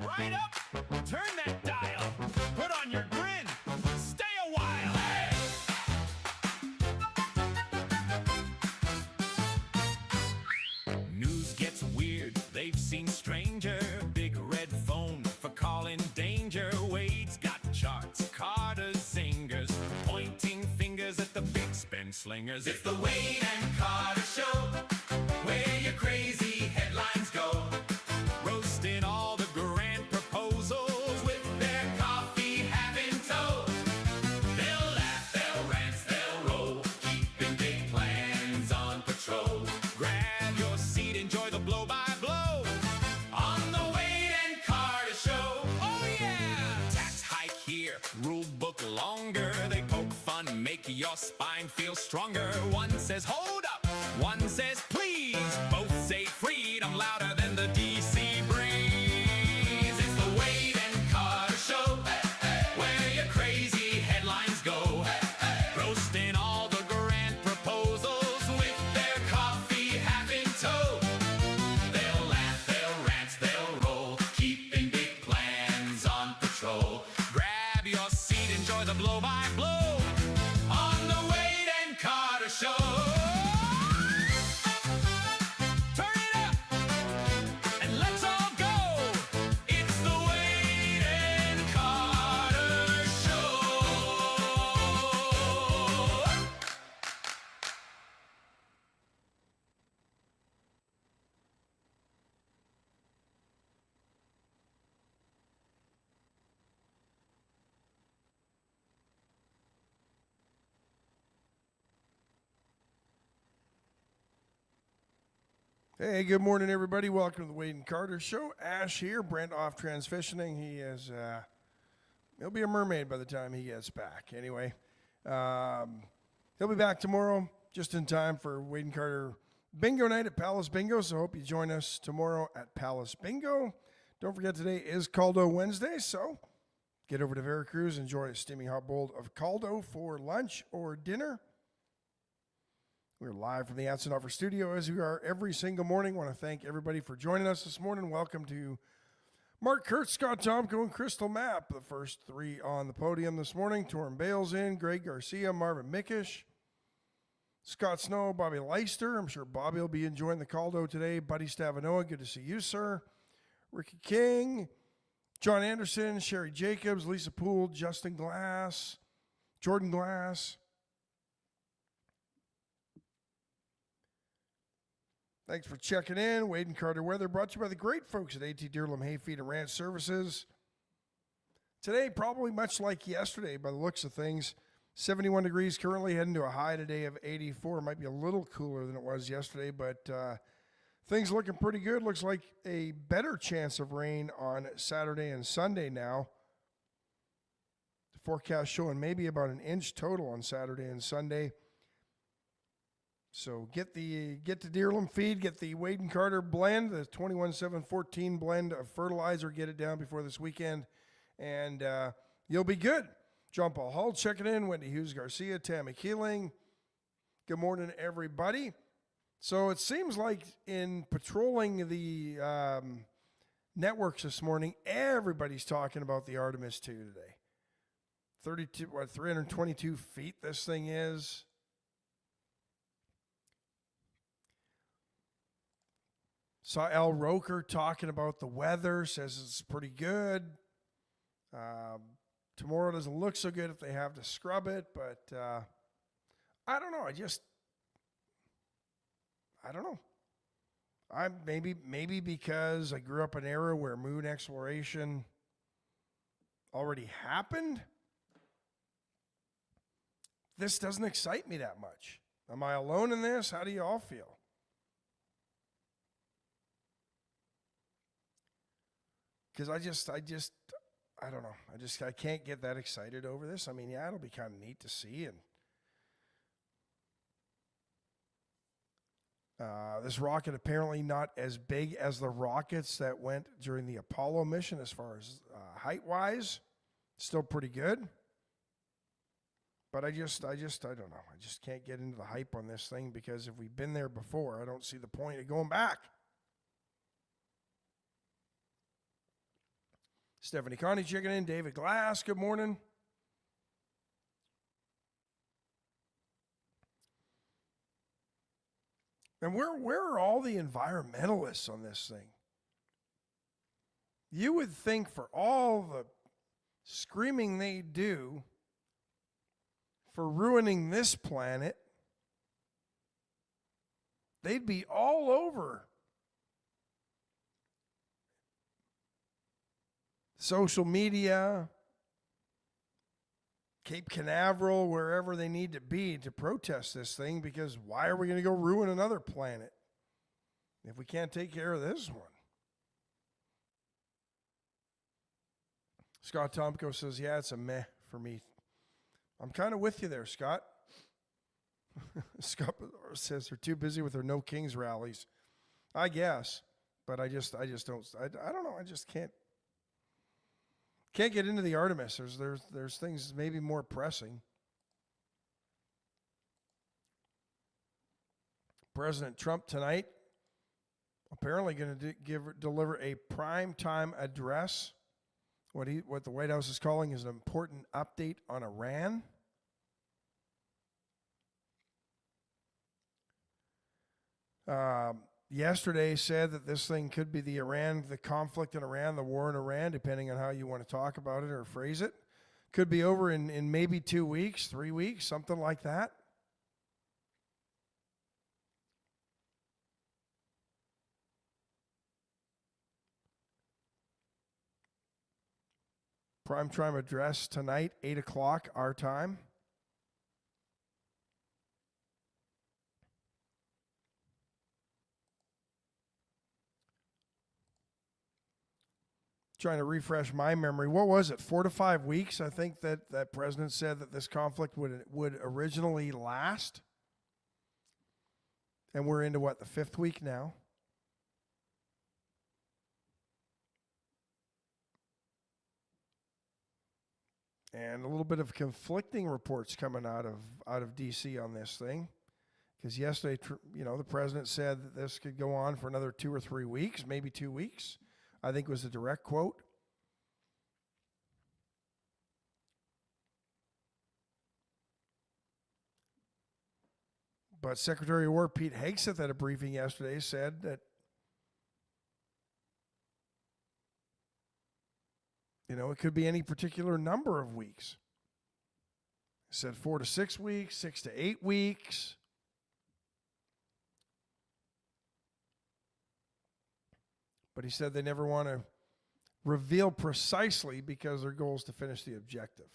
Right up, turn that dial, put on your grin, stay a while. Hey! News gets weird, they've seen stranger. Big red phone for calling danger. Wade's got charts, Carter's zingers, pointing fingers at the big spin slingers. It's the Wade and Carter Show, where your crazy headlines go. Roasting all the grand proposals with their coffee have in tow. They'll laugh, they'll rant, they'll roll, keeping big plans on patrol. Grab your seat, enjoy the blow-by-blow on the Wade and Carter Show. Oh yeah! Tax hike here, rule book longer. They poke fun, make your spine feel stronger. One says hold up, one says please. Both say freedom louder than the DC breeze. It's the Wade and Carter Show, where your crazy headlines go. Roasting all the grand proposals with their coffee half in tow. They'll laugh, they'll rant, they'll roll, keeping big plans on patrol. Grab your seat, enjoy the blow-by-blow on the Wade and Carter Show. Turn it up and let's all go. It's the Wade and Carter Show. Hey, good morning, everybody. Welcome to the Wade and Carter Show. Ash here, Brent off transitioning. He is, he'll be a mermaid by the time he gets back. Anyway, he'll be back tomorrow, just in time for Wade and Carter Bingo Night at Palace Bingo. So hope you join us tomorrow at Palace Bingo. Don't forget, today is Caldo Wednesday, so get over to Veracruz, enjoy a steaming hot bowl of caldo for lunch or dinner. We're live from the Anson Offer Studio, as we are every single morning. Want to thank everybody for joining us this morning. Welcome to Mark Kurtz, Scott Tomko, and Crystal Mapp, the first three on the podium this morning. Torrin Bales in, Greg Garcia, Marvin Mickish, Scott Snow, Bobby Leister. I'm sure Bobby will be enjoying the caldo today. Buddy Stavanoa, good to see you, sir. Ricky King, John Anderson, Sherry Jacobs, Lisa Poole, Justin Glass, Jordan Glass. Thanks for checking in. Wade and Carter Weather brought to you by the great folks at AT Deerlam Hayfeed and Ranch Services. Today, probably much like yesterday by the looks of things, 71 degrees currently, heading to a high today of 84. Might be a little cooler than it was yesterday, but things looking pretty good. Looks like a better chance of rain on Saturday and Sunday now. The forecast showing maybe about an inch total on Saturday and Sunday. So get to Deerlam Feed, get the Wade and Carter blend, the 21-7-14 blend of fertilizer, get it down before this weekend, and you'll be good. John Paul Hull checking in, Wendy Hughes Garcia, Tammy Keeling. Good morning, everybody. So it seems like in patrolling the networks this morning, everybody's talking about the Artemis 2 today. 322 feet this thing is. Saw Al Roker talking about the weather, says it's pretty good. Tomorrow doesn't look so good if they have to scrub it, but I don't know. I don't know. I'm maybe because I grew up in an era where moon exploration already happened. This doesn't excite me that much. Am I alone in this? How do you all feel? Because I don't know. I can't get that excited over this. I mean, yeah, it'll be kind of neat to see. And this rocket apparently not as big as the rockets that went during the Apollo mission as far as height-wise. Still pretty good. But I don't know. I just can't get into the hype on this thing because if we've been there before, I don't see the point of going back. Stephanie Connie checking in. David Glass, good morning. And where are all the environmentalists on this thing? You would think for all the screaming they do for ruining this planet, they'd be all over social media, Cape Canaveral, wherever they need to be to protest this thing, because why are we going to go ruin another planet if we can't take care of this one? Scott Tomko says, yeah, it's a meh for me. I'm kind of with you there, Scott. Scott says they're too busy with their No Kings rallies. I guess, but I just don't. I don't know. I just can't get into the Artemis. There's things maybe more pressing. President Trump tonight apparently going to deliver a primetime address. What the White House is calling is an important update on Iran. Yesterday said that this thing could be the conflict in Iran, the war in Iran, depending on how you want to talk about it or phrase it. Could be over in maybe 2 weeks, 3 weeks, something like that. Primetime address tonight, 8 o'clock our time. Trying to refresh my memory. What was it? 4 to 5 weeks, I think that president said that this conflict would originally last. And we're into what, the 5th week now? And a little bit of conflicting reports coming out of D.C. on this thing. Because yesterday, the president said that this could go on for another 2 or 3 weeks, maybe 2 weeks. I think was a direct quote. But Secretary of War Pete Hegseth at a briefing yesterday said that it could be any particular number of weeks. He said 4 to 6 weeks, 6 to 8 weeks. But he said they never want to reveal precisely because their goal is to finish the objective.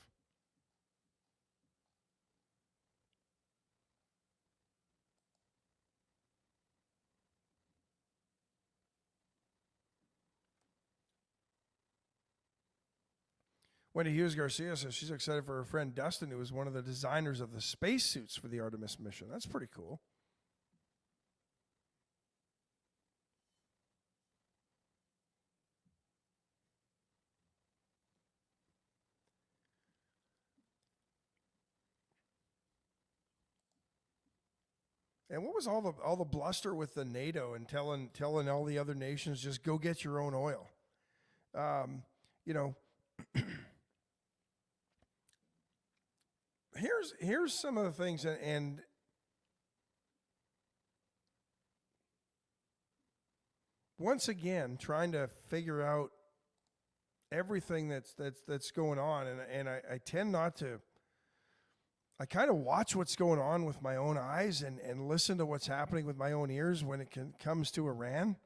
Wendy Hughes Garcia says she's excited for her friend Dustin, who was one of the designers of the spacesuits for the Artemis mission. That's pretty cool. And what was all the bluster with the NATO and telling all the other nations just go get your own oil? Here's some of the things, and once again trying to figure out everything that's going on, and I tend not to. I kind of watch what's going on with my own eyes and listen to what's happening with my own ears when it comes to Iran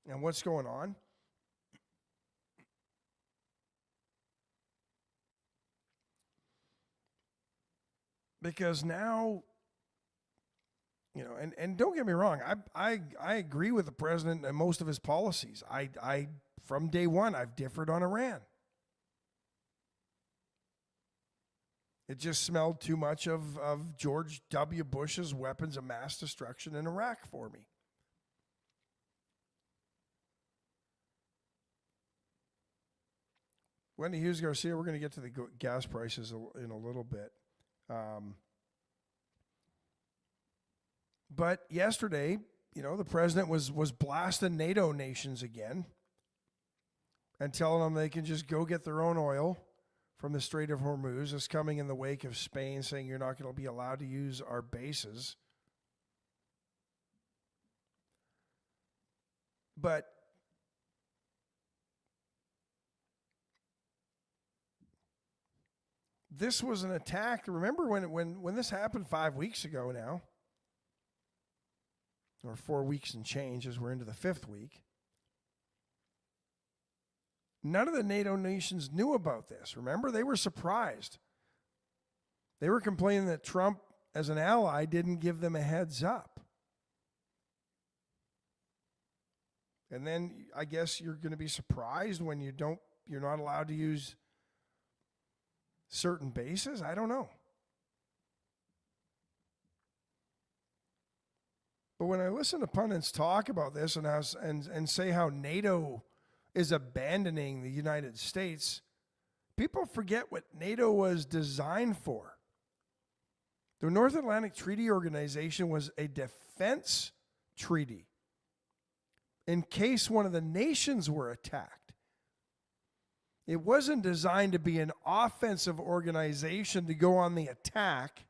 and what's going on. Because now, and don't get me wrong, I agree with the president and most of his policies. I from day one, I've differed on Iran. It just smelled too much of George W. Bush's weapons of mass destruction in Iraq for me. Wendy Hughes Garcia, we're going to get to the gas prices in a little bit. But yesterday, the president was blasting NATO nations again. and telling them they can just go get their own oil from the Strait of Hormuz is coming in the wake of Spain saying you're not going to be allowed to use our bases. But this was an attack. Remember when this happened 5 weeks ago now, or 4 weeks and change as we're into the 5th week. None of the NATO nations knew about this. Remember, they were surprised. They were complaining that Trump, as an ally, didn't give them a heads up. And then I guess you're going to be surprised when you're not allowed to use certain bases. I don't know. But when I listen to pundits talk about this and say how NATO is abandoning the United States, people forget what NATO was designed for. The North Atlantic Treaty Organization was a defense treaty in case one of the nations were attacked. It wasn't designed to be an offensive organization to go on the attack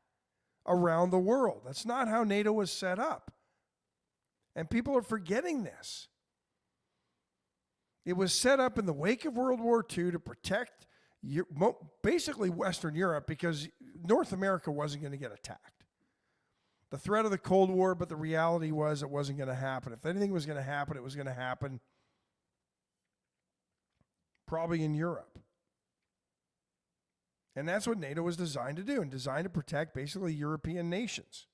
around the world. That's not how NATO was set up. And people are forgetting this. It was set up in the wake of World War II to protect basically Western Europe because North America wasn't going to get attacked. The threat of the Cold War, but the reality was it wasn't going to happen. If anything was going to happen, it was going to happen probably in Europe. And that's what NATO was designed to do, and designed to protect basically European nations.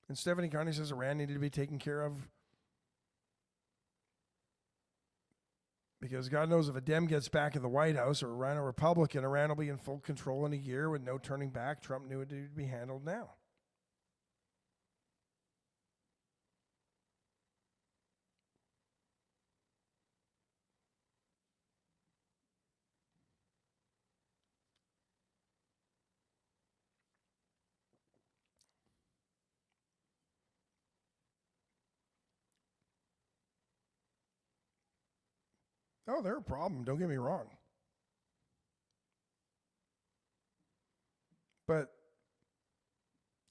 And Stephanie Carney says Iran needed to be taken care of because God knows if a Dem gets back in the White House or Iran a Republican, Iran will be in full control in a year with no turning back. Trump knew it needed to be handled now. Oh, they're a problem. Don't get me wrong. But,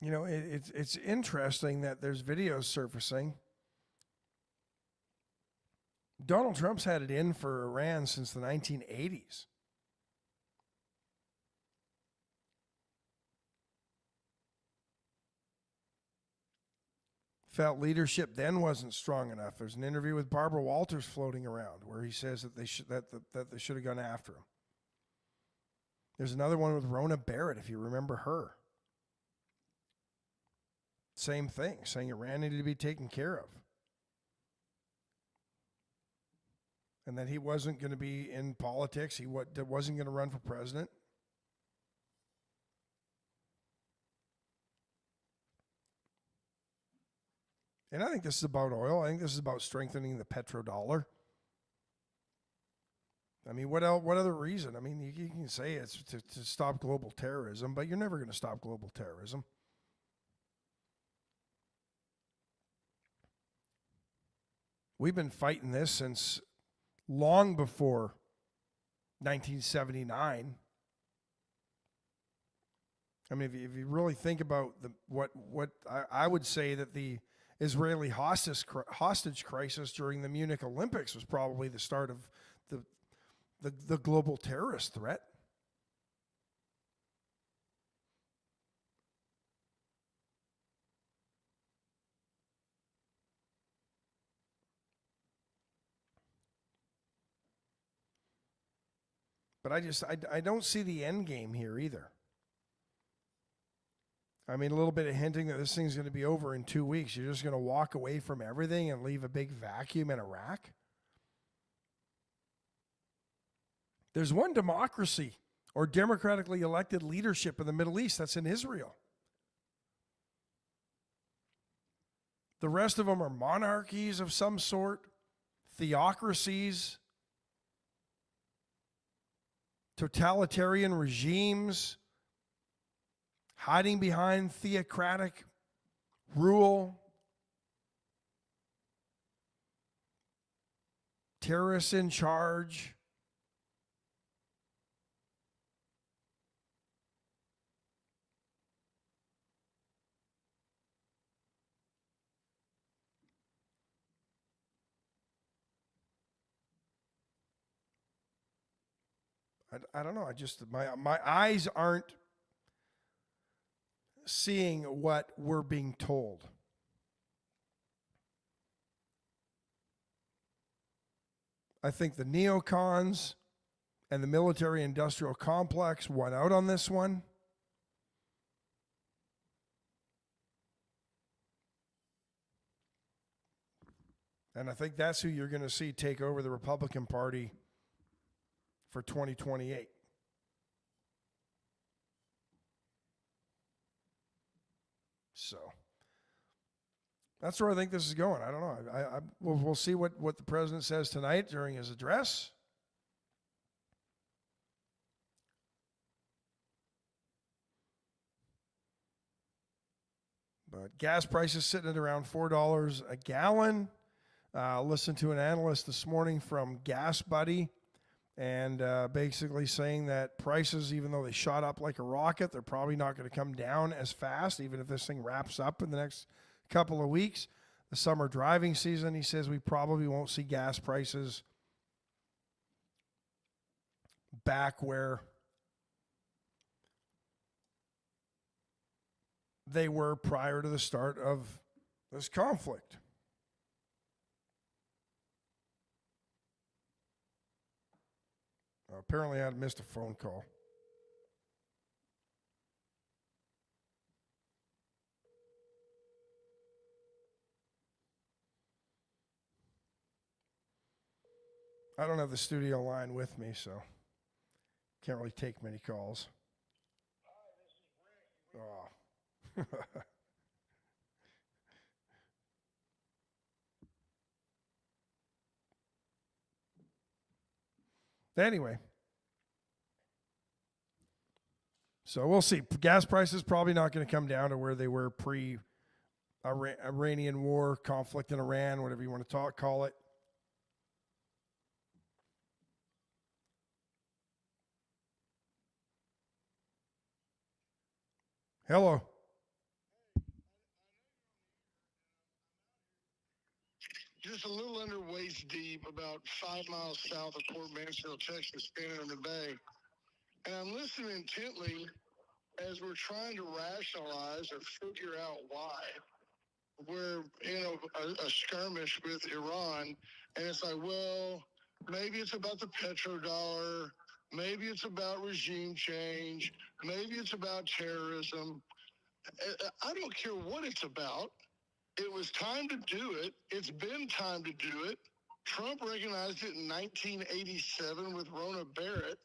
you know, it's interesting that there's videos surfacing. Donald Trump's had it in for Iran since the 1980s. Felt leadership then wasn't strong enough. There's an interview with Barbara Walters floating around where he says that they should have gone after him. There's another one with Rona Barrett, if you remember her. Same thing, saying Iran needed to be taken care of. And that he wasn't going to be in politics. He wasn't going to run for president. And I think this is about oil. I think this is about strengthening the petrodollar. I mean, what else? What other reason? I mean, you can say it's to stop global terrorism, but you're never going to stop global terrorism. We've been fighting this since long before 1979. I mean, if you really think about what I would say that the Israeli hostage crisis during the Munich Olympics was probably the start of the global terrorist threat. But I don't see the end game here either. I mean, a little bit of hinting that this thing's going to be over in 2 weeks. You're just going to walk away from everything and leave a big vacuum in Iraq? There's one democracy or democratically elected leadership in the Middle East. That's in Israel. The rest of them are monarchies of some sort, theocracies, totalitarian regimes. hiding behind theocratic rule, terrorists in charge. I don't know. I just my eyes aren't seeing what we're being told. I think the neocons and the military-industrial complex won out on this one. And I think that's who you're going to see take over the Republican Party for 2028. So that's where I think this is going. I don't know. We'll see what the president says tonight during his address. But gas prices sitting at around $4 a gallon. Listened to an analyst this morning from Gas Buddy, and basically saying that prices, even though they shot up like a rocket, they're probably not going to come down as fast, even if this thing wraps up in the next couple of weeks. The summer driving season, he says we probably won't see gas prices back where they were prior to the start of this conflict. Apparently, I had missed a phone call. I don't have the studio line with me, so can't really take many calls. Oh. Anyway, so we'll see. Gas prices probably not going to come down to where they were pre-Iranian war, conflict in Iran, whatever you want to call it. Hello. Just a little under waist deep, about 5 miles south of Port Mansfield, Texas, standing in the bay. And I'm listening intently as we're trying to rationalize or figure out why we're in a skirmish with Iran. And it's like, well, maybe it's about the petrodollar. Maybe it's about regime change. Maybe it's about terrorism. I don't care what it's about. It was time to do it. It's been time to do it. Trump recognized it in 1987 with Rona Barrett.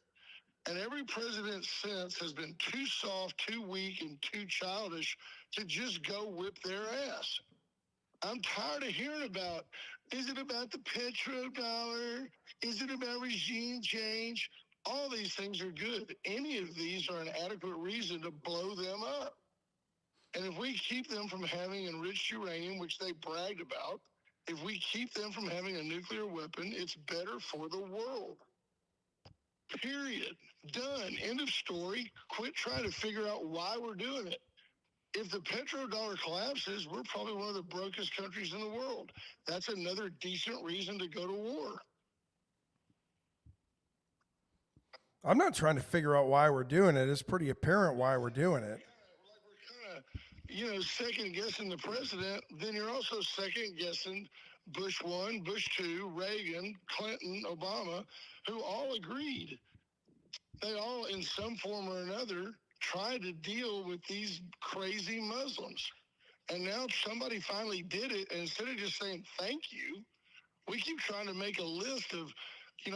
And every president since has been too soft, too weak, and too childish to just go whip their ass. I'm tired of hearing about, is it about the petrodollar? Is it about regime change? All these things are good. Any of these are an adequate reason to blow them up. And if we keep them from having enriched uranium, which they bragged about, if we keep them from having a nuclear weapon, it's better for the world. Period. Done. End of story. Quit trying to figure out why we're doing it. If the petrodollar collapses, we're probably one of the brokest countries in the world. That's another decent reason to go to war. I'm not trying to figure out why we're doing it. It's pretty apparent why we're doing it. We're kind of, second guessing the president. Then you're also second guessing Bush 1, Bush 2, Reagan, Clinton, Obama, who all agreed. They all, in some form or another, tried to deal with these crazy Muslims. And now somebody finally did it. And instead of just saying thank you, we keep trying to make a list of,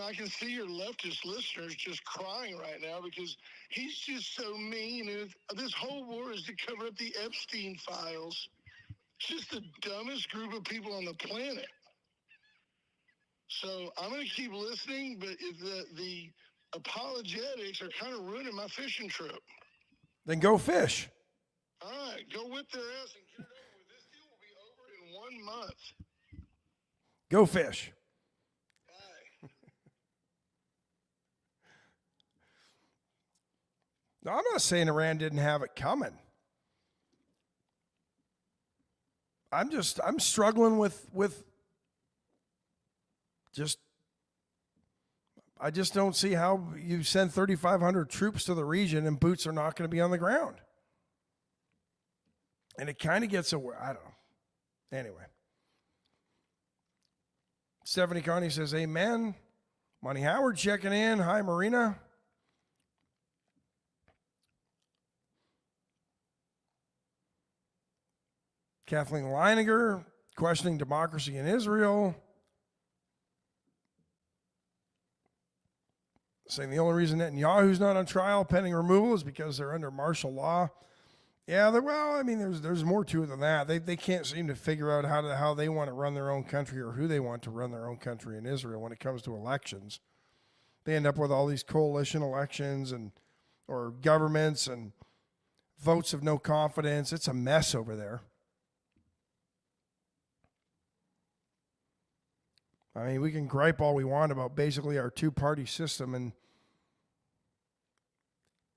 I can see your leftist listeners just crying right now because he's just so mean. And this whole war is to cover up the Epstein files. It's just the dumbest group of people on the planet. So I'm going to keep listening, but if the apologetics are kind of ruining my fishing trip. Then go fish. All right, go whip their ass and get it over with. This deal will be over in 1 month. Go fish. Bye. No, I'm not saying Iran didn't have it coming. I'm struggling with I just don't see how you send 3,500 troops to the region and boots are not going to be on the ground. And it kind of gets away. I don't know. Anyway. Stephanie Connie says, amen. Monty Howard checking in. Hi, Marina. Kathleen Leininger questioning democracy in Israel. Saying the only reason Netanyahu's not on trial pending removal is because they're under martial law. Yeah, well, I mean, there's more to it than that. They can't seem to figure out how they want to run their own country or who they want to run their own country in Israel when it comes to elections. They end up with all these coalition elections or governments and votes of no confidence. It's a mess over there. I mean, we can gripe all we want about basically our two-party system and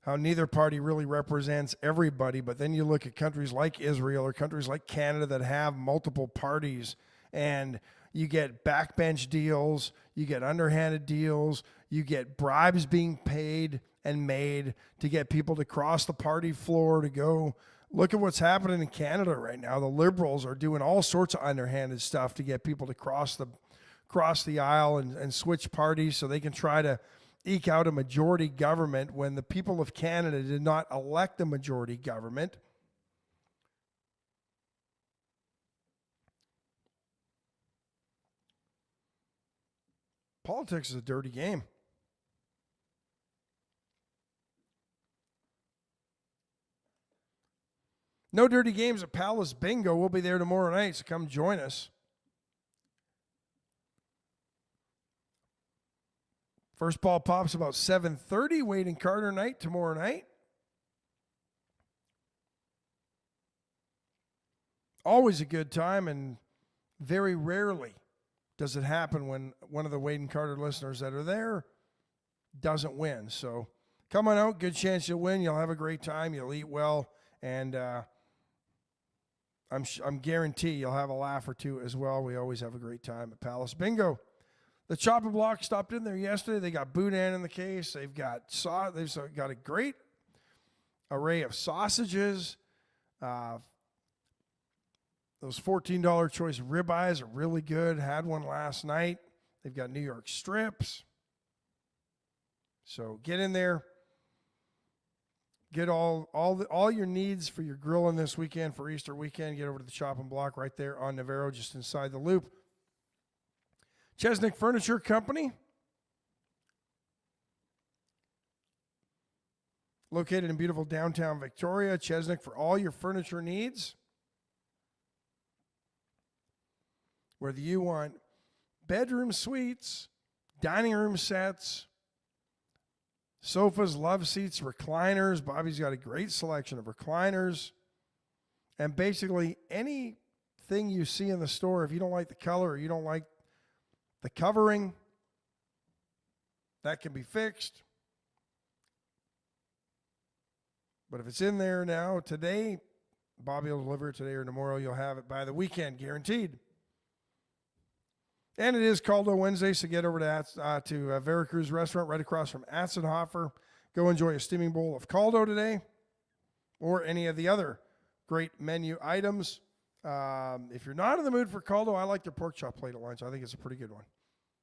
how neither party really represents everybody, but then you look at countries like Israel or countries like Canada that have multiple parties, and you get backbench deals, you get underhanded deals, you get bribes being paid and made to get people to cross the party floor to go. Look at what's happening in Canada right now. The Liberals are doing all sorts of underhanded stuff to get people to cross the aisle and switch parties so they can try to eke out a majority government when the people of Canada did not elect a majority government. Politics is a dirty game. No dirty games at Palace Bingo. We'll be there tomorrow night, so come join us. First ball pops about 7:30. Wade and Carter night tomorrow night. Always a good time, and very rarely does it happen when one of the Wade and Carter listeners that are there doesn't win. So come on out. Good chance you'll win. You'll have a great time. You'll eat well, and I'm guarantee you'll have a laugh or two as well. We always have a great time at Palace Bingo. The Chopping Block stopped in there yesterday. They got boudin in the case. They've got a great array of sausages. Those $14 choice ribeyes are really good. Had one last night. They've got New York strips. So get in there. Get all your needs for your grilling this weekend for Easter weekend. Get over to the Chopping Block right there on Navarro, just inside the loop. Chesnick Furniture Company, located in beautiful downtown Victoria. Chesnick for all your furniture needs. Whether you want bedroom suites, dining room sets, sofas, love seats, recliners. Bobby's got a great selection of recliners. And basically anything you see in the store, if you don't like the color or you don't like the covering, that can be fixed. But if it's in there now, today, Bobby will deliver it today or tomorrow. You'll have it by the weekend, guaranteed. And it is Caldo Wednesday, so get over to Veracruz Restaurant right across from Atzenhofer. Go enjoy a steaming bowl of Caldo today or any of the other great menu items. If you're not in the mood for Caldo, I like their pork chop plate at lunch. I think it's a pretty good one.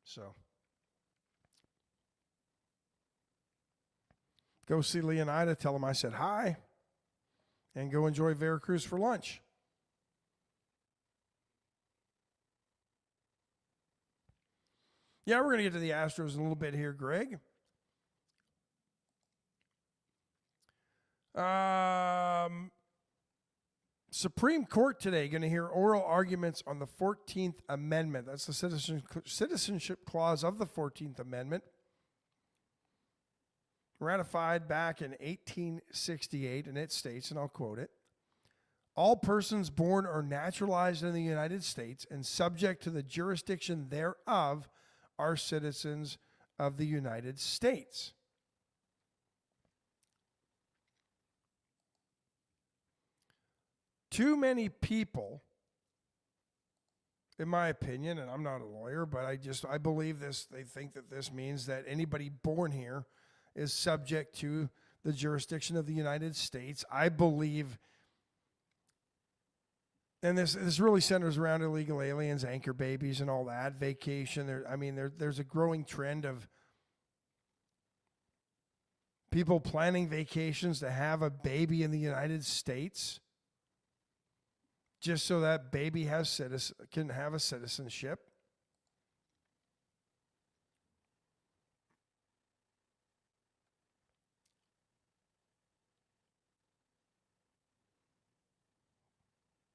So go see Leonida. Tell them I said hi. And go enjoy Veracruz for lunch. Yeah, we're going to get to the Astros in a little bit here, Greg. Supreme Court today going to hear oral arguments on the 14th Amendment. That's the citizenship clause of the 14th Amendment. Ratified back in 1868, and it states, and I'll quote it, All persons born or naturalized in the United States and subject to the jurisdiction thereof are citizens of the United States. Too many people, in my opinion, and I'm not a lawyer, but I believe this, they think that this means that anybody born here is subject to the jurisdiction of the United States. I believe, and this really centers around illegal aliens, anchor babies, and all that, vacation. There's a growing trend of people planning vacations to have a baby in the United States just so that baby can have a citizenship.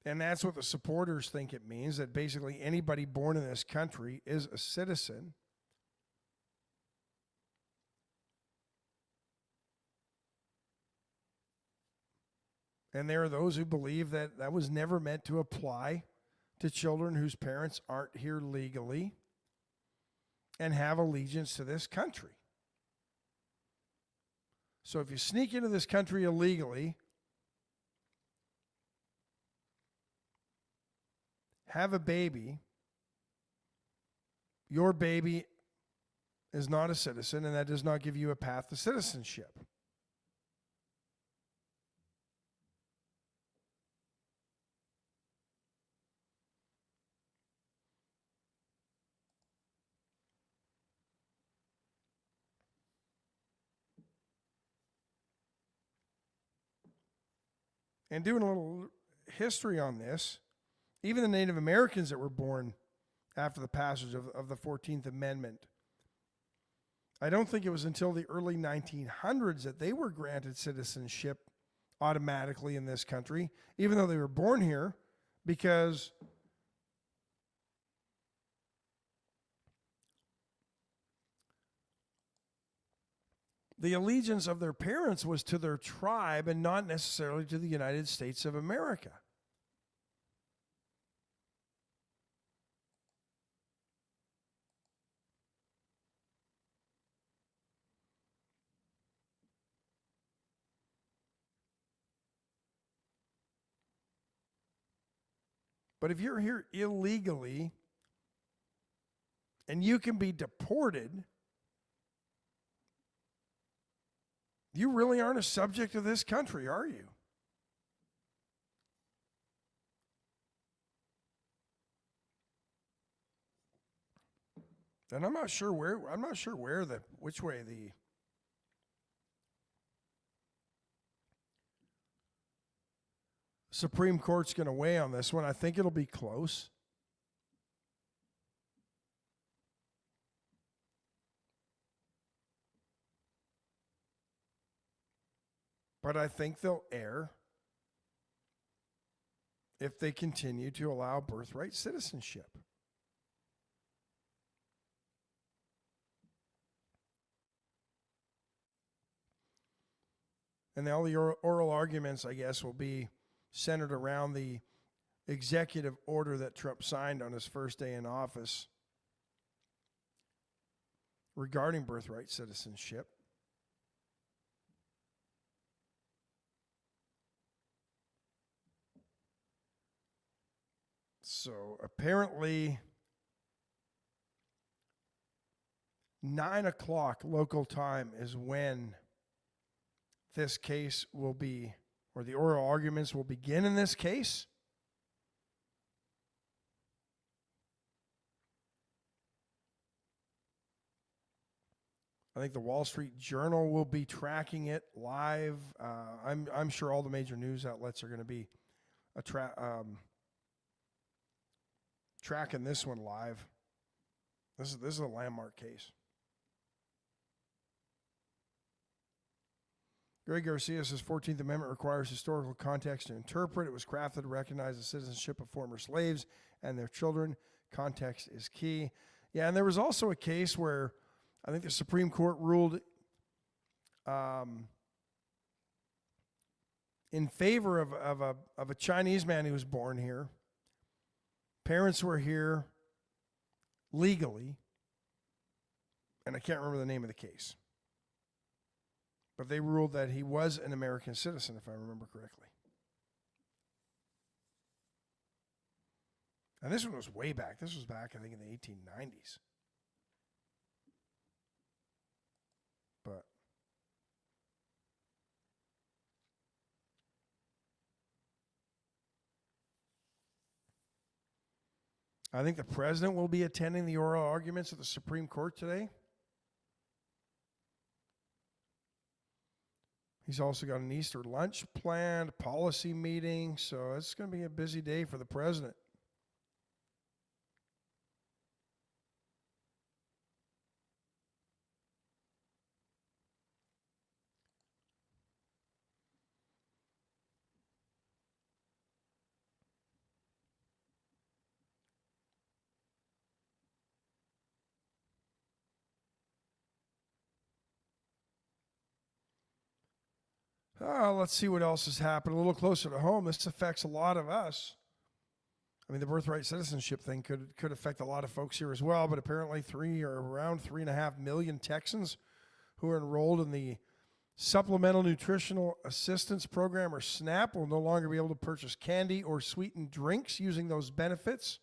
And that's what the supporters think it means, that basically anybody born in this country is a citizen. And there are those who believe that that was never meant to apply to children whose parents aren't here legally and have allegiance to this country. So if you sneak into this country illegally, have a baby, your baby is not a citizen, and that does not give you a path to citizenship. And doing a little history on this, even the Native Americans that were born after the passage of the 14th Amendment, I don't think it was until the early 1900s that they were granted citizenship automatically in this country, even though they were born here, because the allegiance of their parents was to their tribe and not necessarily to the United States of America. But if you're here illegally and you can be deported, you really aren't a subject of this country, are you? And I'm not sure which way the Supreme Court's going to weigh on this one. I think it'll be close. But I think they'll err if they continue to allow birthright citizenship. And all the oral arguments, I guess, will be centered around the executive order that Trump signed on his first day in office regarding birthright citizenship. So apparently 9 o'clock local time is when this case will be, or the oral arguments will begin in this case. I think the Wall Street Journal will be tracking it live. I'm sure all the major news outlets are going to be tracking this one live. This is a landmark case. Greg Garcia says 14th Amendment requires historical context to interpret. It was crafted to recognize the citizenship of former slaves and their children. Context is key. Yeah, and there was also a case where I think the Supreme Court ruled in favor of a Chinese man who was born here. Parents were here legally, and I can't remember the name of the case. But they ruled that he was an American citizen, if I remember correctly. And this one was way back. This was back, I think, in the 1890s. But I think the president will be attending the oral arguments at the Supreme Court today. He's also got an Easter lunch planned, policy meeting, so it's going to be a busy day for the president. Let's see what else has happened. A little closer to home, this affects a lot of us. I mean, the birthright citizenship thing could affect a lot of folks here as well, but apparently around 3.5 million Texans who are enrolled in the Supplemental Nutritional Assistance Program, or SNAP, will no longer be able to purchase candy or sweetened drinks using those benefits.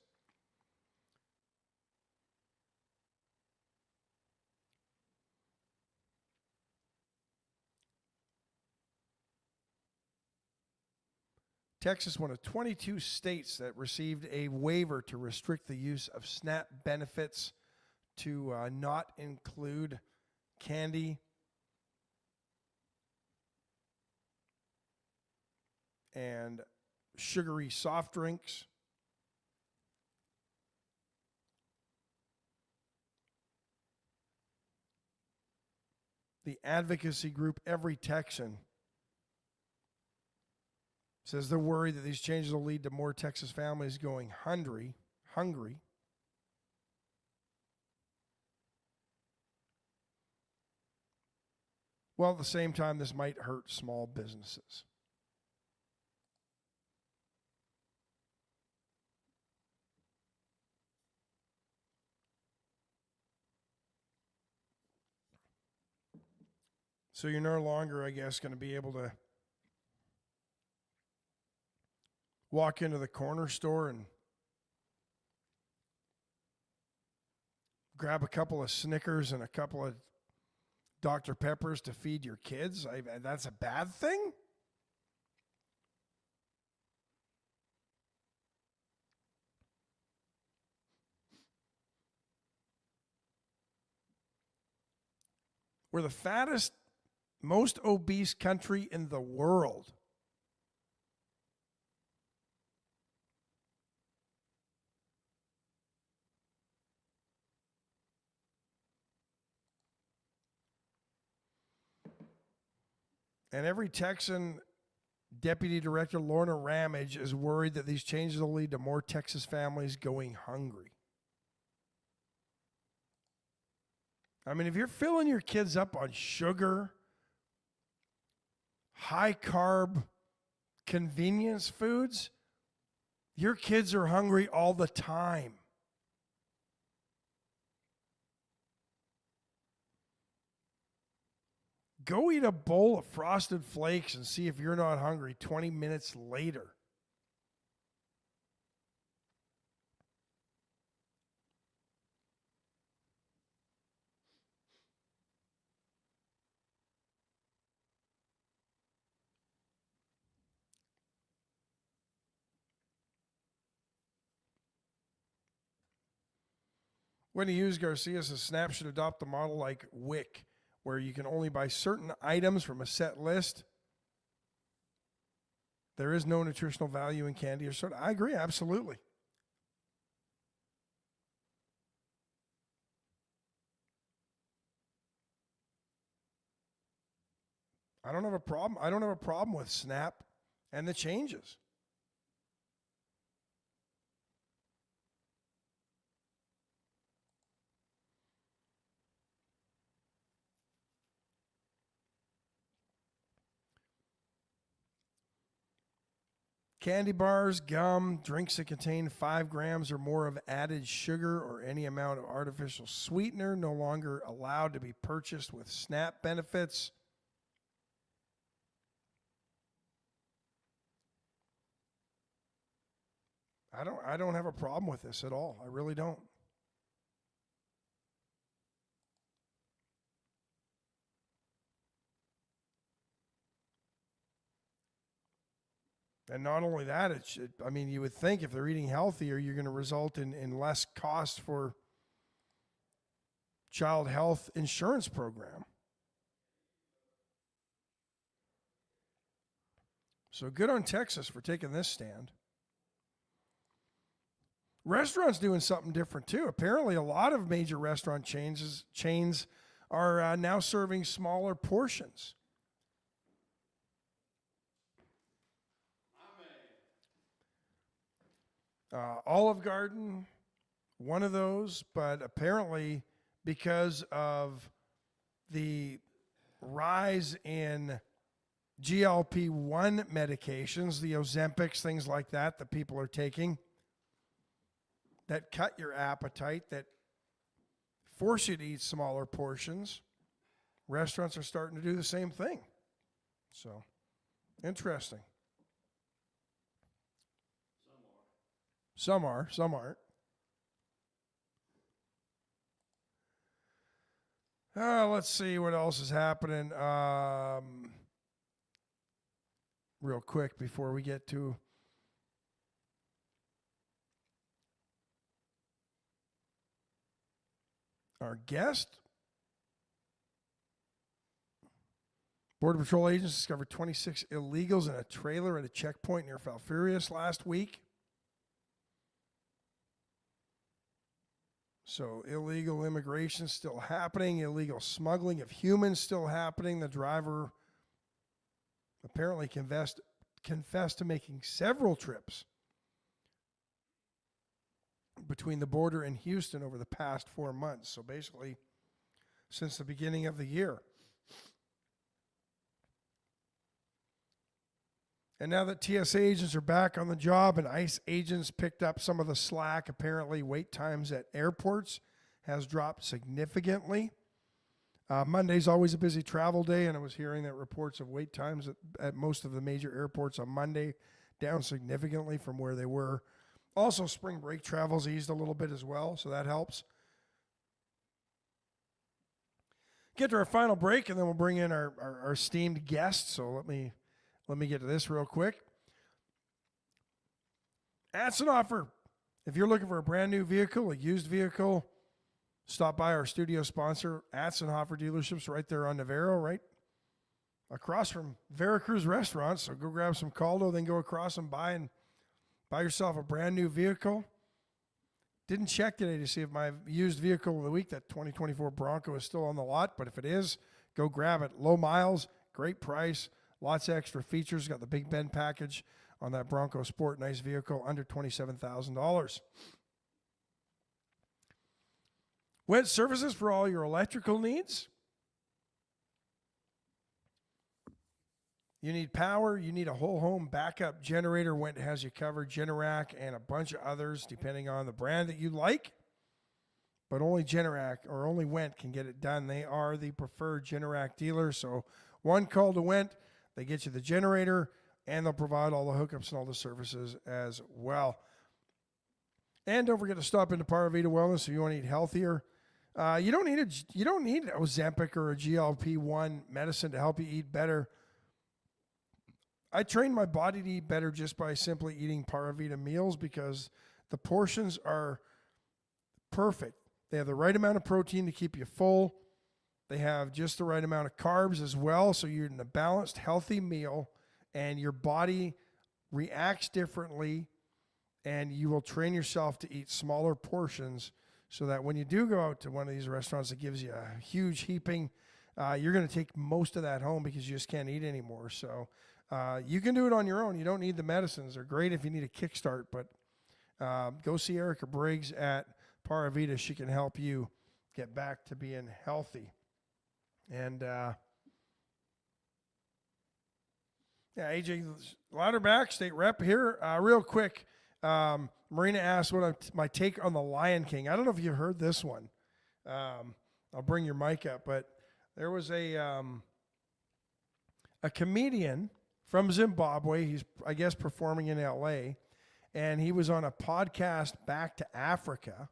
Texas, one of 22 states that received a waiver to restrict the use of SNAP benefits to not include candy and sugary soft drinks. The advocacy group Every Texan says they're worried that these changes will lead to more Texas families going hungry. While at the same time, this might hurt small businesses. So you're no longer, I guess, going to be able to walk into the corner store and grab a couple of Snickers and a couple of Dr. Peppers to feed your kids. That's a bad thing? We're the fattest, most obese country in the world. And Every Texan Deputy Director Lorna Ramage is worried that these changes will lead to more Texas families going hungry. I mean, if you're filling your kids up on sugar, high carb, convenience foods, your kids are hungry all the time. Go eat a bowl of Frosted Flakes and see if you're not hungry 20 minutes later. Wendy Hughes Garcia says SNAP should adopt a model like WIC, where you can only buy certain items from a set list. There is no nutritional value in candy or soda. I agree, absolutely. I don't have a problem. I don't have a problem with SNAP and the changes. Candy bars, gum, drinks that contain 5 grams or more of added sugar or any amount of artificial sweetener no longer allowed to be purchased with SNAP benefits. I don't have a problem with this at all. I really don't. And not only that, I mean, you would think if they're eating healthier, you're going to result in less cost for child health insurance program. So good on Texas for taking this stand. Restaurants doing something different too. Apparently, a lot of major restaurant chains are now serving smaller portions. Olive Garden, one of those, but apparently because of the rise in GLP-1 medications, the Ozempics, things like that people are taking, that cut your appetite, that force you to eat smaller portions, restaurants are starting to do the same thing. So, interesting. Some are, some aren't. Let's see what else is happening. Real quick before we get to our guest. Border Patrol agents discovered 26 illegals in a trailer at a checkpoint near Falfurrias last week. So illegal immigration still happening, illegal smuggling of humans still happening. The driver apparently confessed to making several trips between the border and Houston over the past 4 months. So basically, since the beginning of the year. And now that TSA agents are back on the job and ICE agents picked up some of the slack, apparently wait times at airports has dropped significantly. Monday's always a busy travel day, and I was hearing that reports of wait times at most of the major airports on Monday down significantly from where they were. Also, spring break travel's eased a little bit as well, so that helps. Get to our final break, and then we'll bring in our esteemed guest. So let me get to this real quick. That's an offer. If you're looking for a brand new vehicle, a used vehicle, stop by our studio sponsor, Atzenhofer Dealerships, right there on Navarro, right across from Veracruz Restaurant. So go grab some caldo, then go across and buy yourself a brand new vehicle. Didn't check today to see if my used vehicle of the week, that 2024 Bronco, is still on the lot, but if it is, go grab it. Low miles, great price, lots of extra features. Got the Big Ben package on that Bronco Sport, nice vehicle, under $27,000. Went services for all your electrical needs. You need power, you need a whole home backup generator. Went has you covered, Generac and a bunch of others depending on the brand that you like. But only Generac or only Went can get it done. They are the preferred Generac dealer. So one call to Went, they get you the generator and they'll provide all the hookups and all the services as well. And don't forget to stop into Paravita Wellness if you want to eat healthier. You don't need Ozempic or a GLP-1 medicine to help you eat better. I train my body to eat better just by simply eating Paravita meals because the portions are perfect. They have the right amount of protein to keep you full. They have just the right amount of carbs as well, so you're in a balanced, healthy meal, and your body reacts differently, and you will train yourself to eat smaller portions so that when you do go out to one of these restaurants that gives you a huge heaping, you're going to take most of that home because you just can't eat anymore. So you can do it on your own. You don't need the medicines. They're great if you need a kickstart, but go see Erica Briggs at Paravita. She can help you get back to being healthy. And Yeah, AJ Louderback, state rep here. Real quick, Marina asked my take on the Lion King. I don't know if you heard this one. I'll bring your mic up, but there was a comedian from Zimbabwe. He's, I guess, performing in L.A., and he was on a podcast back to Africa,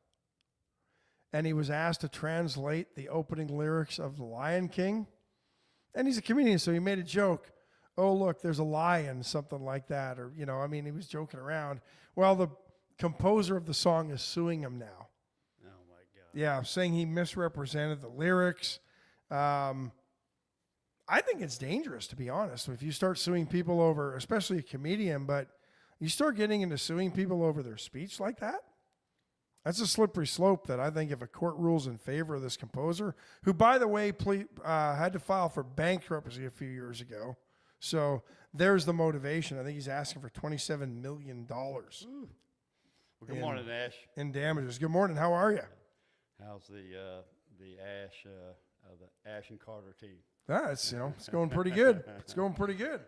and he was asked to translate the opening lyrics of The Lion King. And he's a comedian, so he made a joke. Oh, look, there's a lion, something like that. Or, he was joking around. Well, the composer of the song is suing him now. Oh, my God. Yeah, saying he misrepresented the lyrics. I think it's dangerous, to be honest. If you start suing people over, especially a comedian, but you start getting into suing people over their speech like that, that's a slippery slope that I think if a court rules in favor of this composer, who, by the way, had to file for bankruptcy a few years ago. So there's the motivation. I think he's asking for $27 million. Well, good morning, Ash. In damages. Good morning. How are you? How's the Ash and Carter team? It's going pretty good. It's going pretty good.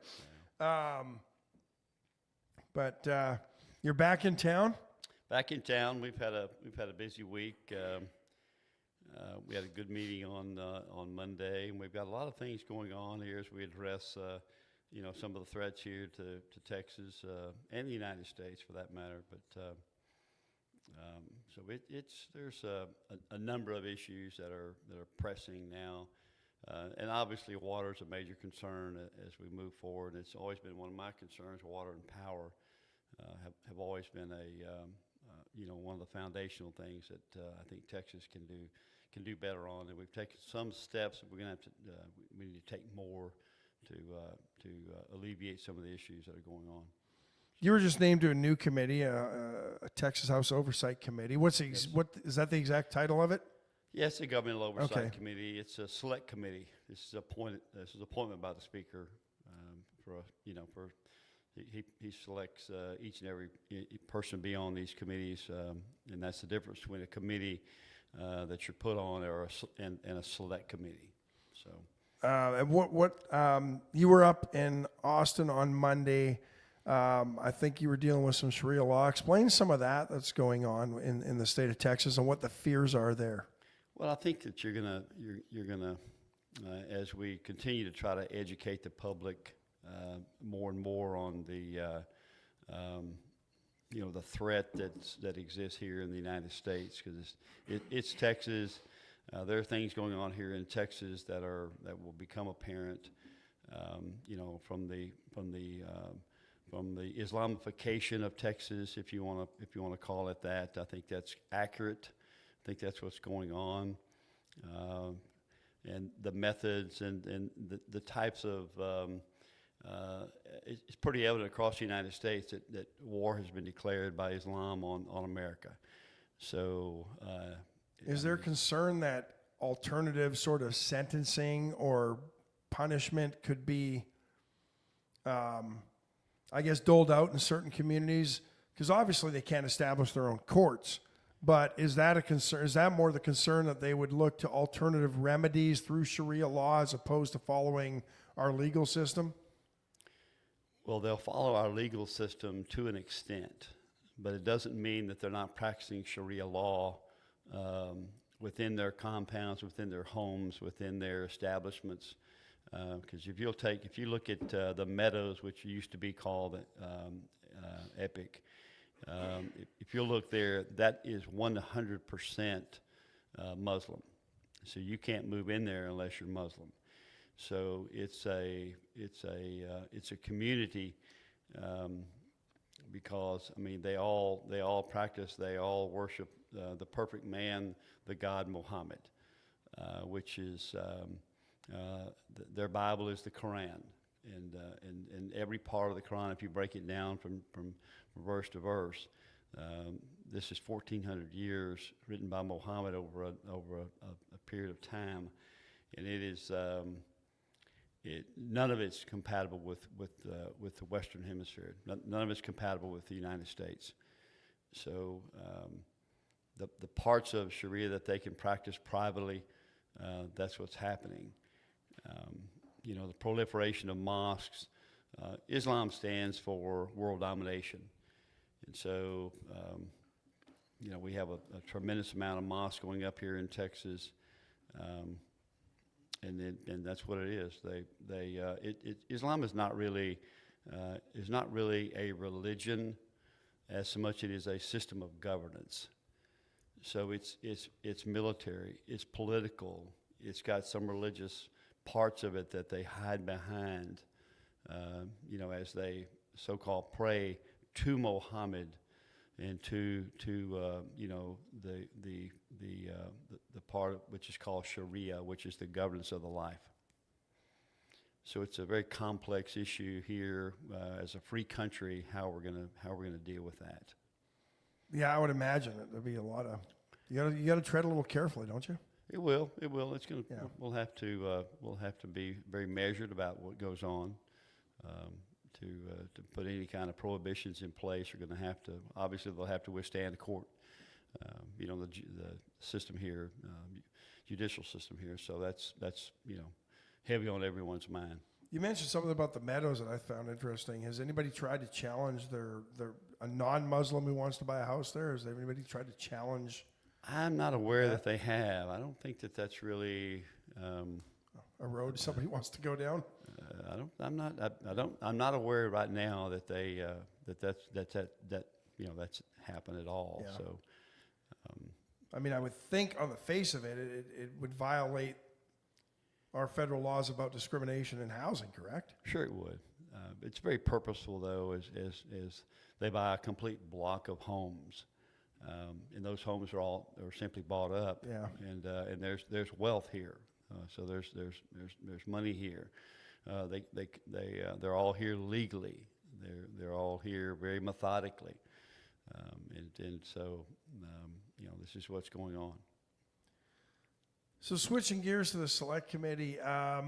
But you're back in town. Back in town. We've had a busy week. We had a good meeting on Monday, and we've got a lot of things going on here as we address some of the threats here to Texas and the United States, for that matter. But so there's a number of issues that are pressing now, and obviously water is a major concern as we move forward. And it's always been one of my concerns. Water and power have always been one of the foundational things that I think Texas can do better on. And we've taken some steps. We're going to have to we need to take more to alleviate some of the issues that are going on. You were just named to a new committee, a Texas House Oversight Committee. What is that the exact title of it? Yes, the Governmental Oversight Committee. It's a select committee. This is appointment by the Speaker he selects each and every person to be on these committees, and that's the difference between a committee that you're put on and a select committee. So. And you were up in Austin on Monday. I think you were dealing with some Sharia law. Explain some of that's going on in the state of Texas and what the fears are there. Well, I think that you're gonna as we continue to try to educate the public more and more on the threat that exists here in the United States, because it's Texas. There are things going on here in Texas that will become apparent, from the Islamification of Texas, if you want to call it that. I think that's accurate. I think that's what's going on, and the methods and the types of it's pretty evident across the United States that war has been declared by Islam on America. So. Is there concern that alternative sort of sentencing or punishment could be, doled out in certain communities? Because obviously they can't establish their own courts. But is that a concern? Is that more the concern that they would look to alternative remedies through Sharia law as opposed to following our legal system? Well, they'll follow our legal system to an extent, but it doesn't mean that they're not practicing Sharia law within their compounds, within their homes, within their establishments. Because if you look at the Meadows, which used to be called Epic, if you look there, that is 100% Muslim. So you can't move in there unless you're Muslim. So it's a community. Because they all practice, they all worship the perfect man, the God Muhammad, which is their Bible is the Quran, and every part of the Quran, if you break it down from verse to verse, this is 1,400 years written by Muhammad over a period of time, and it is. None of it's compatible with the Western Hemisphere. None of it's compatible with the United States. So the parts of Sharia that they can practice privately, that's what's happening. The proliferation of mosques Islam stands for world domination. And so, we have a tremendous amount of mosques going up here in Texas. And that's what it is. Islam is not really a religion as so much it is a system of governance. So it's military, it's political, it's got some religious parts of it that they hide behind, as they so-called pray to Muhammad and to the part which is called Sharia, which is the governance of the life. So it's a very complex issue here as a free country. How we're gonna deal with that? Yeah, I would imagine it. There'll be a lot of you got to tread a little carefully, don't you? It will. It's gonna. Yeah. We'll have to be very measured about what goes on. To put any kind of prohibitions in place, you're going to have to. Obviously, they'll have to withstand the court. The system here, judicial system here. So that's heavy on everyone's mind. You mentioned something about the meadows that I found interesting. Has anybody tried to challenge a non-Muslim who wants to buy a house there? Has anybody tried to challenge? I'm not aware that they have. I don't think that's really a road somebody wants to go down. I'm not aware right now that that's happened at all. Yeah. So, I would think on the face of it, it would violate our federal laws about discrimination in housing, correct? Sure, it would. It's very purposeful, though, as they buy a complete block of homes, and those homes are simply bought up. Yeah. And there's wealth here, so there's money here. They're all here legally. They're all here very methodically, and so this is what's going on. So switching gears to the select committee, a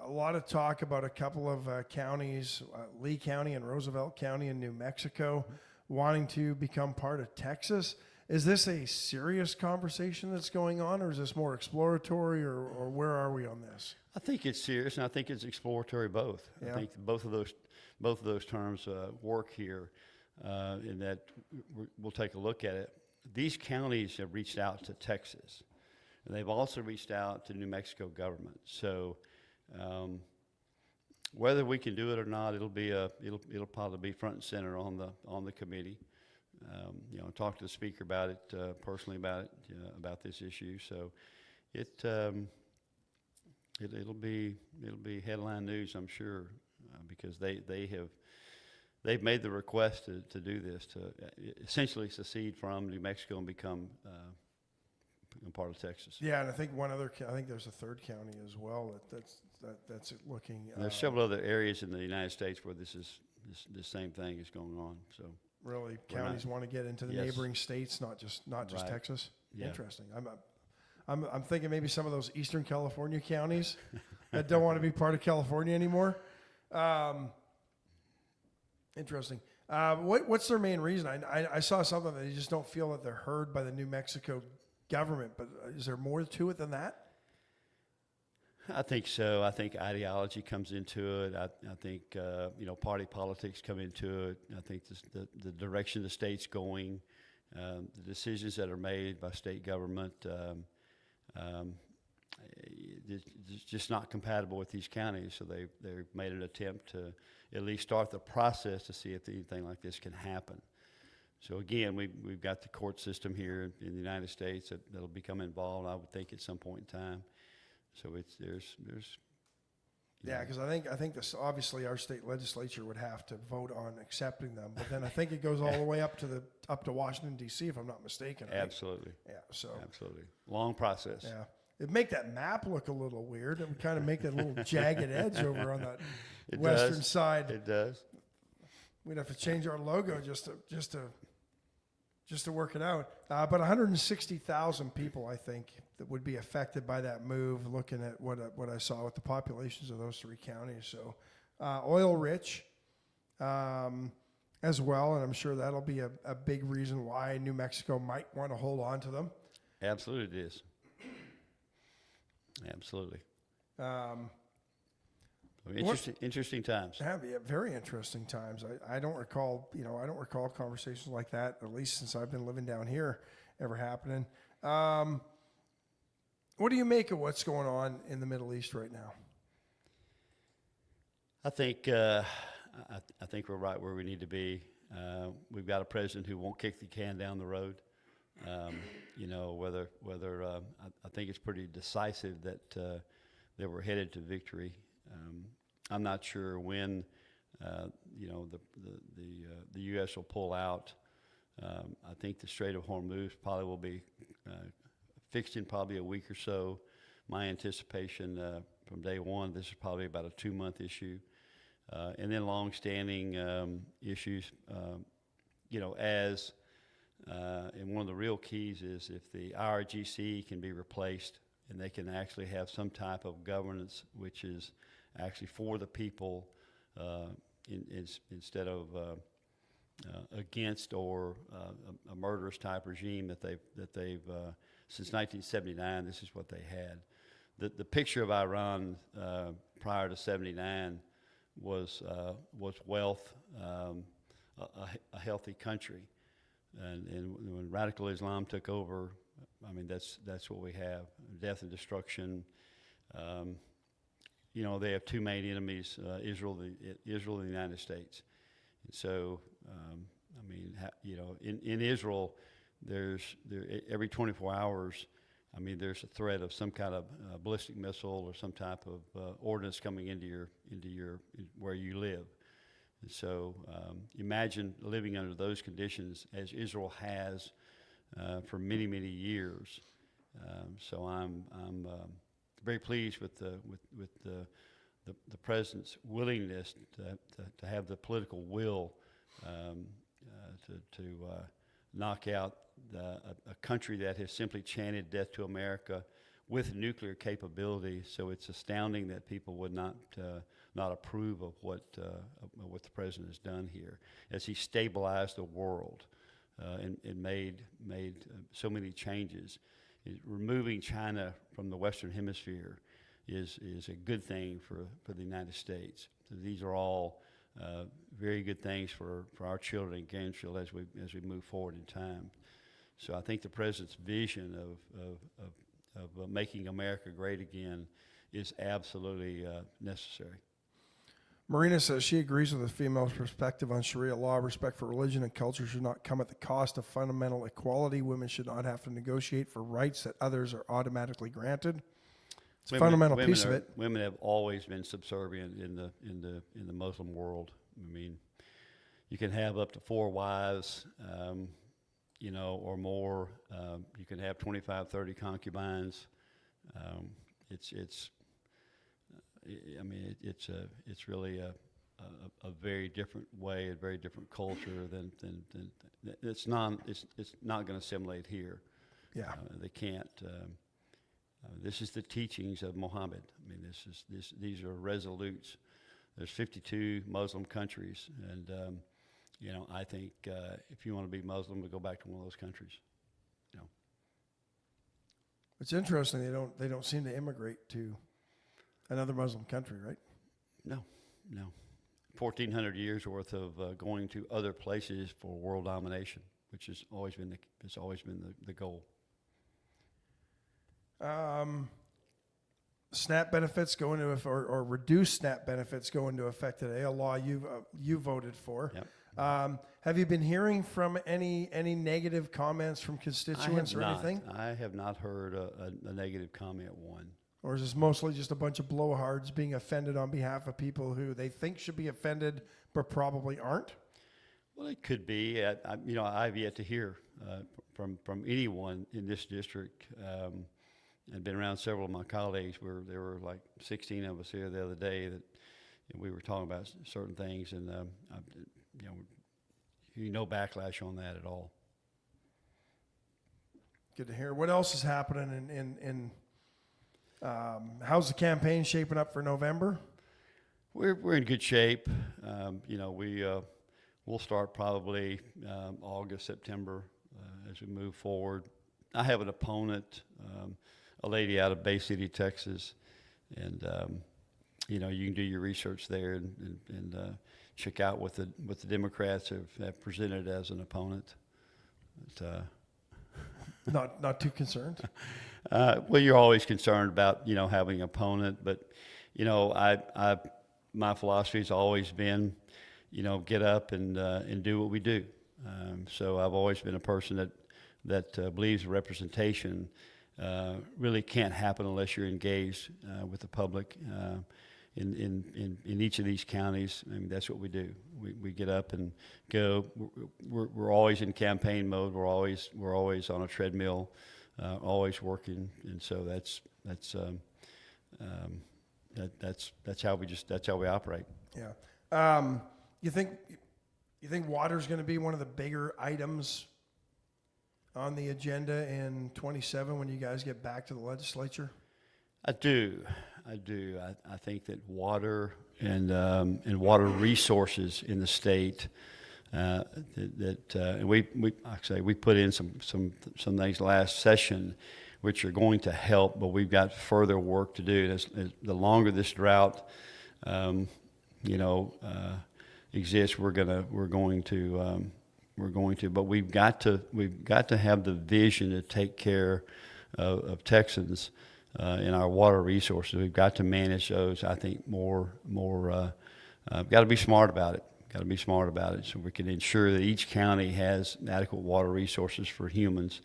lot of talk about a couple of counties, Lee County and Roosevelt County in New Mexico, wanting to become part of Texas. Is this a serious conversation that's going on, or is this more exploratory, or where are we on this? I think it's serious, and I think it's exploratory both. Yeah. I think both of those terms work here, in that we'll take a look at it. These counties have reached out to Texas, and they've also reached out to New Mexico government. So whether we can do it or not, it'll probably be front and center on the committee. Talk to the speaker about it personally about this issue. So it'll be headline news, I'm sure, because they've made the request to do this, to essentially secede from New Mexico and become part of Texas. Yeah, and I think I think there's a third county as well that's looking. There's several other areas in the United States where this same thing is going on. So really, counties want to get into the neighboring states, not just right. Texas. Yeah. Interesting. I'm thinking maybe some of those Eastern California counties that don't want to be part of California anymore. Interesting. What's their main reason? I saw something that they just don't feel that they're heard by the New Mexico government, but is there more to it than that? I think so. I think ideology comes into it. I think party politics come into it. I think the direction the state's going, the decisions that are made by state government, it's just not compatible with these counties. So they've made an attempt to at least start the process to see if anything like this can happen. So again, we've got the court system here in the United States that'll become involved, I would think, at some point in time. So there's yeah, because I think this obviously our state legislature would have to vote on accepting them, but then I think it goes all the way up to Washington D.C. if I'm not mistaken. Right? Absolutely. Yeah. So absolutely long process. Yeah, it'd make that map look a little weird. It would kind of make that little jagged edge over on that western side. It does. We'd have to change our logo just to work it out. But 160,000 people, I think, that would be affected by that move, looking at what I saw with the populations of those three counties. So oil rich as well, and I'm sure that'll be a big reason why New Mexico might want to hold on to them. Absolutely it is. Absolutely. Interesting times. Yeah, very interesting times. I don't recall, I don't recall conversations like that, at least since I've been living down here, ever happening. What do you make of what's going on in the Middle East right now? I think I think we're right where we need to be. We've got a president who won't kick the can down the road. Whether I think it's pretty decisive that we're headed to victory. I'm not sure when the U.S. will pull out. I think the Strait of Hormuz probably will be fixed in probably a week or so. My anticipation from day one, this is probably about a 2-month issue. And then long-standing issues, and one of the real keys is if the IRGC can be replaced and they can actually have some type of governance which is actually for the people instead of against or a murderous type regime that they've since 1979. This is what they had. The picture of Iran prior to '79 was wealth, a healthy country, and when radical Islam took over, I mean that's what we have: death and destruction. They have two main enemies: Israel and the United States. And so, in Israel, every 24 hours. I mean, there's a threat of some kind of ballistic missile or some type of ordnance coming into where you live. And so, imagine living under those conditions as Israel has for many, many years. So I'm very pleased with the president's willingness to have the political will to knock out a country that has simply chanted death to America with nuclear capability. So it's astounding that people would not approve of what the president has done here, as he stabilized the world and made so many changes. Removing China from the Western Hemisphere is a good thing for the United States. So these are all very good things for our children in Gainesville as we move forward in time. So I think the president's vision of making America great again is absolutely necessary. Marina says she agrees with the female's perspective on Sharia law. Respect for religion and culture should not come at the cost of fundamental equality. Women should not have to negotiate for rights that others are automatically granted. It's a fundamental piece of it. Women have always been subservient in the Muslim world. I mean, you can have up to 4 wives, or more. You can have 25, 30 concubines. It's really a very different way, a very different culture than it's not going to assimilate here. Yeah, they can't. This is the teachings of Muhammad. I mean, these are resolutes. There's 52 Muslim countries, and I think if you want to be Muslim, to go back to one of those countries. It's interesting they don't seem to immigrate to another Muslim country, right? No. 1,400 years worth of going to other places for world domination, which has always been the goal. SNAP benefits go into or reduced SNAP benefits go into effect today. A law you voted for. Yep. Have you been hearing from any negative comments from constituents or anything? I have not heard a negative comment one. Or is this mostly just a bunch of blowhards being offended on behalf of people who they think should be offended but probably aren't? Well, it could be. I've yet to hear from anyone in this district. I've been around several of my colleagues where there were like 16 of us here the other day that we were talking about certain things, and no backlash on that at all. Good to hear. What else is happening in how's the campaign shaping up for November? We're in good shape. We'll start probably August, September as we move forward. I have an opponent, a lady out of Bay City, Texas, and you know, you can do your research there and check out what the Democrats have presented as an opponent. But, Not too concerned. well, you're always concerned about, you know, having an opponent, but, you know, my philosophy has always been, you know, get up and do what we do. So I've always been a person that believes representation really can't happen unless you're engaged with the public. In each of these counties, I mean, that's what we do. We get up and go. We're always in campaign mode. We're always on a treadmill, always working, and so that's how we operate. Yeah. You think water's going to be one of the bigger items on the agenda in 27 when you guys get back to the legislature? I do. I think that water and water resources in the state and we actually we put in some things last session, which are going to help, but we've got further work to do. As the longer this drought, exists, we're going to, but we've got to have the vision to take care of Texans. In our water resources, we've got to manage those. I think more. Got to be smart about it. So we can ensure that each county has adequate water resources for humans,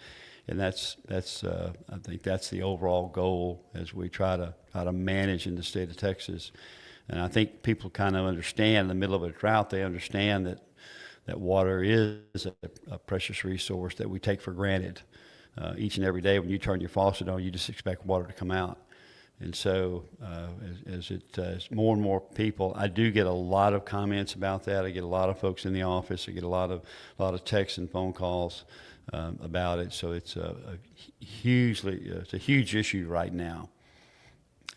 and that's. I think that's the overall goal as we try to manage in the state of Texas. And I think people kind of understand in the middle of a drought. They understand that water is a precious resource that we take for granted. Each and every day when you turn your faucet on, you just expect water to come out. And so as more and more people, I do get a lot of comments about that. I get a lot of folks in the office. I get a lot of texts and phone calls about it. So it's a huge issue right now,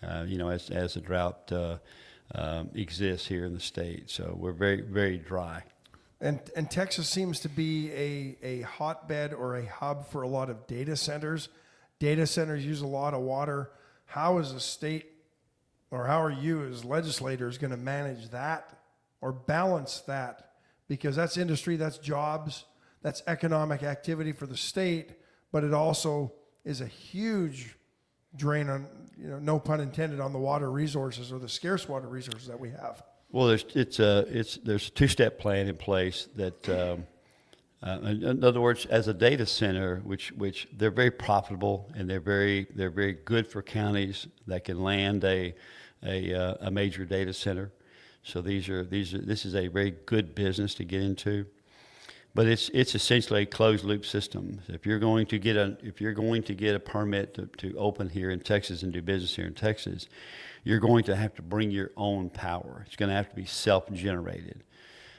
as the drought exists here in the state. So we're very, very dry. And Texas seems to be a hotbed or a hub for a lot of data centers. Data centers use a lot of water. How is the state, or how are you as legislators going to manage that or balance that? Because that's industry, that's jobs, that's economic activity for the state, but it also is a huge drain on, no pun intended, on the water resources or the scarce water resources that we have. Well, there's a two-step plan in place that, in other words, as a data center, which they're very profitable and they're very good for counties that can land a major data center. So this is a very good business to get into, but it's essentially a closed loop system. If you're going to get a permit to open here in Texas and do business here in Texas, you're going to have to bring your own power. It's going to have to be self-generated.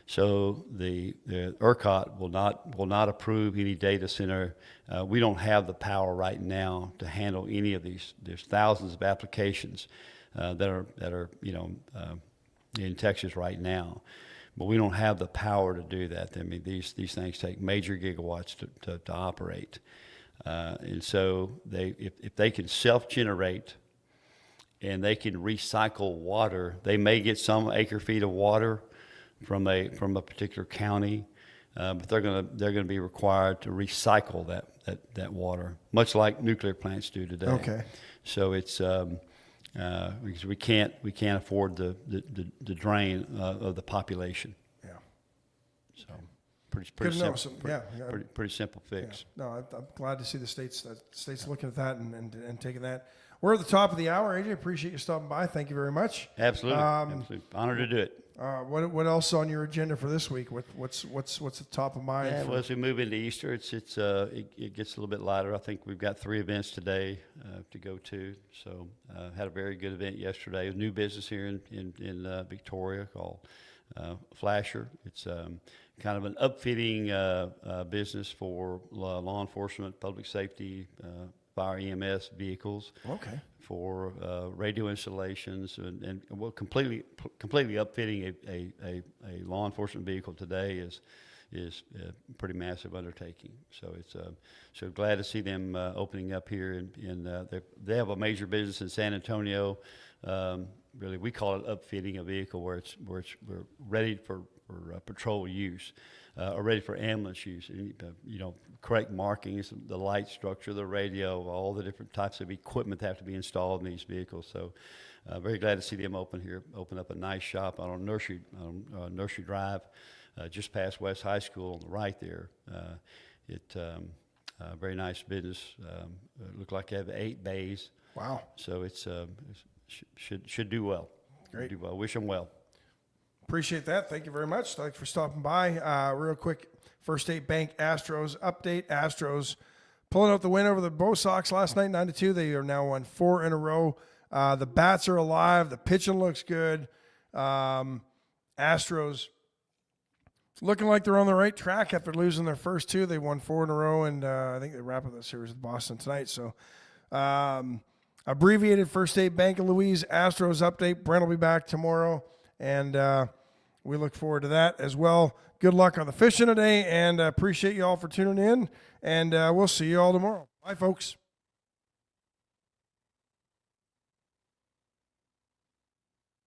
So the ERCOT will not approve any data center. We don't have the power right now to handle any of these. There's thousands of applications that are in Texas right now, but we don't have the power to do that. I mean, these things take major gigawatts to operate, and so if they can self-generate and they can recycle water, they may get some acre feet of water from a particular county, but they're gonna be required to recycle that water, much like nuclear plants do today. Okay. So it's because we can't afford the drain of the population. Yeah. So pretty Good to know. simple. Pretty simple fix. Yeah. No, I'm glad to see the state's looking at that and taking that. We're at the top of the hour, AJ. Appreciate you stopping by. Thank you very much. Absolutely. Absolutely. Honored to do it. What else on your agenda for this week? What's the top of mind? Yeah, well, as we move into Easter, it gets a little bit lighter. I think we've got 3 events today to go to. So had a very good event yesterday. A new business here in Victoria called Flasher. It's kind of an upfitting business for law enforcement, public safety, fire EMS vehicles. Okay. For radio installations and completely upfitting a law enforcement vehicle today is a pretty massive undertaking. So it's so glad to see them opening up here, they have a major business in San Antonio. Really, we call it upfitting a vehicle where we're ready for patrol use, or ready for ambulance use. Correct markings, the light structure, the radio, all the different types of equipment that have to be installed in these vehicles. So, very glad to see them open up a nice shop on Nursery Drive, just past West High School on the right there. Very nice business. Look like they have 8 bays. Wow. So it's should do well. Great. Do well. Wish them well. Appreciate that. Thank you very much. Thanks for stopping by. Real quick, First State Bank Astros update. Astros pulling out the win over the Bo Sox last night, 9-2. They are now won 4 in a row. The bats are alive. The pitching looks good. Astros looking like they're on the right track after losing their first 2. They won 4 in a row, and I think they wrap up the series with Boston tonight. So, abbreviated First State Bank of Louise Astros update. Brent will be back tomorrow, and we look forward to that as well. Good luck on the fishing today, and appreciate you all for tuning in, and we'll see you all tomorrow. Bye, folks.